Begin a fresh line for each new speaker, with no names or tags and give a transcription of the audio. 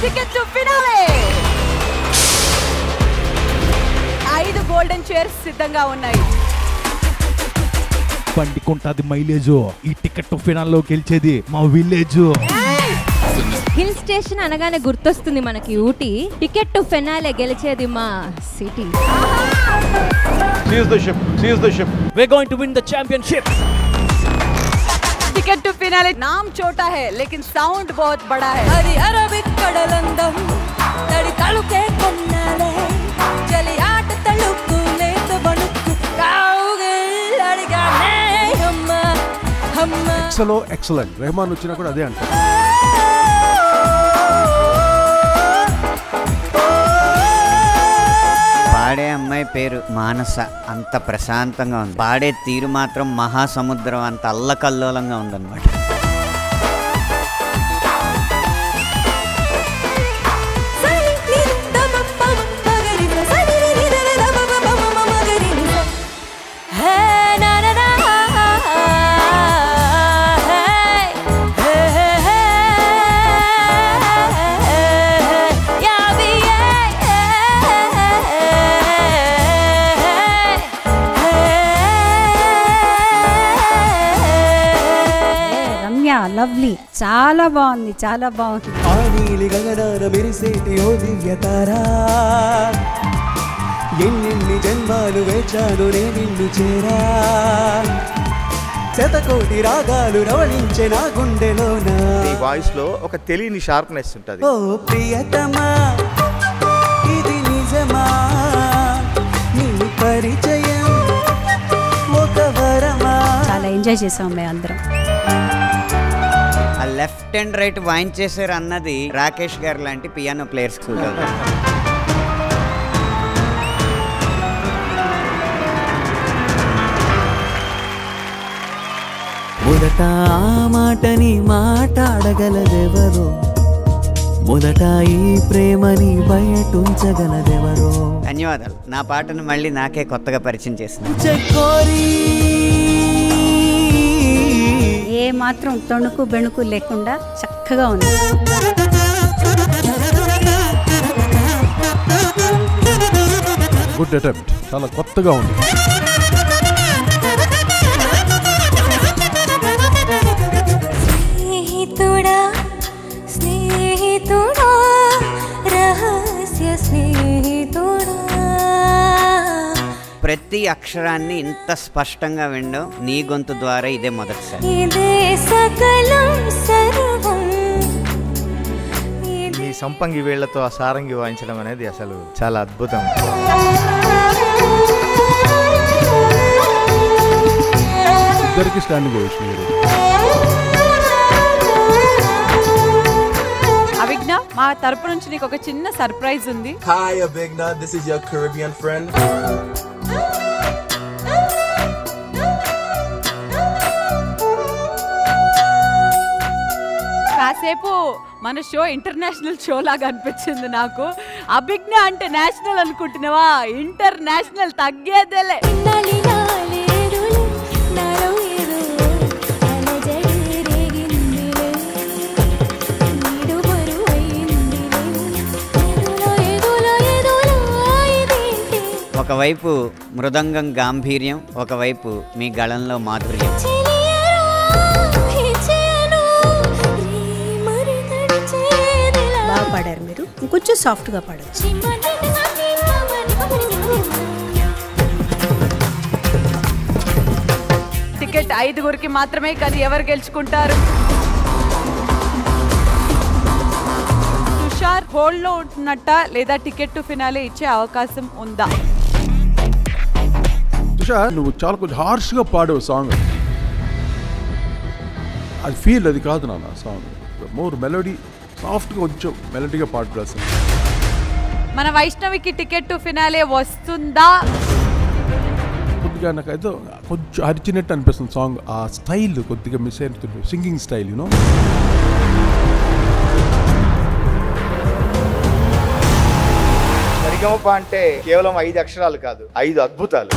Ticket to finale. 5 golden chairs సిద్ధంగా ఉన్నాయి.
పండుకుంటది mileage. ఈ టికెట్ టు ఫినాల్లో గెలిచేది మా విలేజ్.
హిల్ స్టేషన్ అనగానే గుర్తొస్తుంది మనకి ఊటీ. టికెట్ టు ఫినాలే గెలిచేది మా city.
Seize the ship. Seize the ship.
We're going to win the championship.
Ticket to finale. नाम छोटा है लेकिन साउंड बहुत बड़ा है.
हरी अरबिक कडलंदम तड़ी तळुके कन्नाले चली आट तळुकु लेत बणुकु काउगे लड़गाने हम्मा हम्मा.
ఎక్సలో ఎక్సలెంట్. రెహమాన్ వచ్చినా కూడా అదే అంటారు.
పాడే అమ్మాయి పేరు మానస. అంత ప్రశాంతంగా ఉంది. పాడే తీరు మాత్రం మహాసముద్రం అంత అల్లకల్లోలంగా ఉందన్నమాట.
లవ్లీ. చాలా బాగుంది, చాలా బాగుంది.
ఆ నీలి గగనాన మెరిసేటి ఓ దివ్యతారా, ఎన్నెన్ని జన్మాలు వేచాను నే నిన్ను చేరా, శతకోటి రాగాలు రవళించే నా గుండెలోన.
ఈ వాయిస్ లో ఒక తెలియని షార్ప్నెస్ ఉంటుంది.
ఓ ప్రియతమా ఇది నిజమా, నీ పరిచయం ఒక వరమా.
చాలా ఎంజాయ్ చేసాం మేము అందరం.
ఆ లెఫ్ట్ అండ్ రైట్ వాయించేసారు అన్నది రాకేష్ గారు లాంటి పియానో ప్లేయర్స్ చూడాలి.
మొదట ఆ మాటని మాట్లాడగలదెవరో, మొదట ఈ ప్రేమని బయటుంచగలదెవరో.
ధన్యవాదాలు. నా పాటను మళ్ళీ నాకే కొత్తగా పరిచయం చేస్తున్నాను.
ఏ మాత్రం తణుకు బెణుకు లేకుండా చక్కగా ఉంది.
Good attempt. చాలా కొత్తగా ఉంది.
స్నేహితుడా స్నేహితుడా రహస్య స్నేహితుడా.
ప్రతి అక్షరాన్ని ఇంత స్పష్టంగా వినడం నీ గొంతు ద్వారా ఇదే మొదటిసారి.
ఇదే సకలం సర్వం.
ఈ సంపంగి వేళ్లతో ఆ సారంగి వాయించడం అనేది అసలు చాలా అద్భుతం.
ఇద్దరికి స్టాండింగ్ ఓవేషన్.
అవిజ్ఞ, మా తరపు నుంచి నీకు ఒక చిన్న సర్ప్రైజ్ ఉంది.
Hi Abigna, this is your Caribbean friend.
కాసేపు మన షో ఇంటర్నేషనల్ షో లాగా అనిపించింది నాకు. అభిజ్ఞ అంటే నేషనల్ అనుకుంటున్నావా? ఇంటర్నేషనల్ తగ్గేదేలే.
ఒకవైపు మృదంగం గాంభీర్యం, ఒకవైపు మీ గళంలో మాధుర్యం.
బాగా పాడారు మీరు. ఇంకొంచెం సాఫ్ట్గా పాడారు.
టికెట్ 5గురికి మాత్రమే, కానీ ఎవరు గెలుచుకుంటారు? తుషార్ హోల్డ్ లో ఉంటున్నట్ట లేదా టికెట్ టు ఫినాలే ఇచ్చే అవకాశం ఉందా?
తుషార్, నువ్వు చాలా కొంచెం హార్ష్గా పాడావు సాంగ్. అది ఫీల్ అది కాదు నాన్న సాంగ్. మోర్ మెలోడీ, సాఫ్ట్గా కొంచెం మెలోడీగా పాడు.
మన వైష్ణవికి టికెట్ టు ఫినాలే వస్తుందా?
కొద్దిగా నాకైతే కొంచెం అరిచినట్టు అనిపిస్తుంది సాంగ్. ఆ స్టైల్ కొద్దిగా మిస్ అవుతుంది, సింగింగ్ స్టైల్. యూనో,
సరిగమప అంటే కేవలం 5 అక్షరాలు కాదు, 5 అద్భుతాలు.